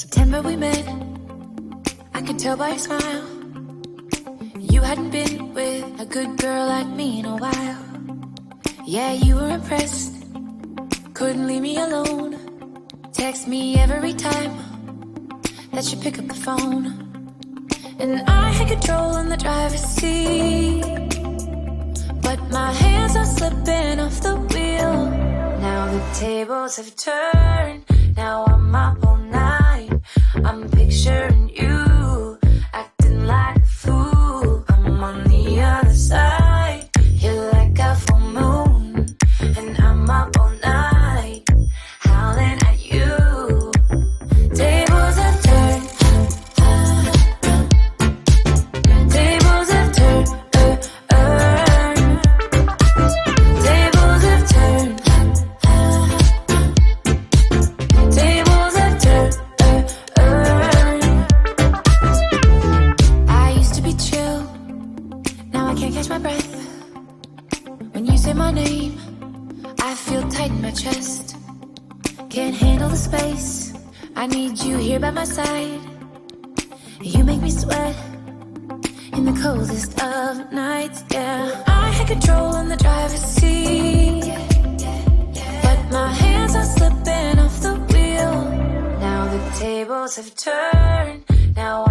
September we met, I could tell by your smile. You hadn't been with a good girl like me in a while. Yeah, you were impressed, couldn't leave me alone. Text me every time that you pick up the phone. And I had control in the driver's seat, but my hands are slipping off the wheel. Now the tables have turned, now I'm up all night. I'm picturing you, acting like a fool. I'm on the other side, you're like a full moon, and I'm up all night, howling at you. Tables have turned, tables have turned, tables have turned, tables have turned. I used to be chill, now I can't catch my breath. When you say my name, I feel tight in my chest. Can't handle the space, I need you here by my side. You make me sweat in the coldest of nights, yeah. I had control in the driver's seat, but my hands are slipping off the wheel. Now the tables have turned, now